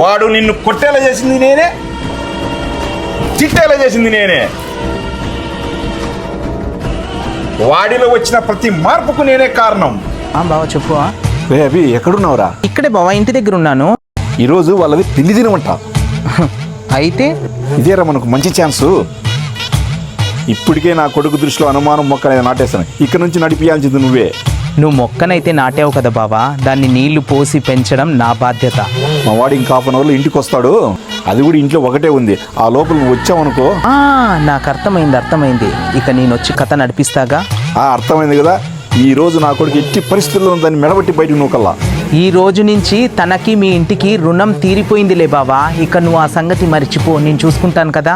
వాడు నిన్ను కొట్టేలా చేసింది నేనే, తిట్టేలా చేసింది నేనే. వాడిలో వచ్చిన ప్రతి మార్పుకు నేనే కారణం. బావ చెప్పు. రే అభి, ఎక్కడున్నావురా? ఇక్కడే బావా, ఇంటి దగ్గర ఉన్నాను. ఈరోజు వాళ్ళది పెళ్లి దినమంట. అయితే ఇదేరా మనకు మంచి ఛాన్సు. ఇప్పటికే నా కొడుకు దృష్టిలో అనుమానం మొక్క అనేది నాటేస్తాను. ఇక్కడ నుంచి నడిపియాల్సింది నువ్వే. నువ్వు మొక్కనైతే నాటావు కదా బావా, దాన్ని నీళ్లు పోసి పెంచడం నా బాధ్యత. మా వాడు ఇంకా హాఫ్ అన్ అవర్లో ఇంటికి వస్తాడు. అది కూడా ఇంట్లో ఒకటే ఉంది. ఆ లోపల నువ్వు వచ్చావనుకో. నాకు అర్థమైంది. ఇక నేను వచ్చి కథ నడిపిస్తాగా. అర్థమైంది కదా. ఈ రోజు నా కొడుకు ఎట్టి పరిస్థితుల్లో దాన్ని మెడబట్టి బయటకు నూకల్లా. ఈ రోజు నుంచి తనకి మీ ఇంటికి రుణం తీరిపోయిందిలే బావా. ఇక నువ్వు ఆ సంగతి మర్చిపో, నేను చూసుకుంటాను కదా.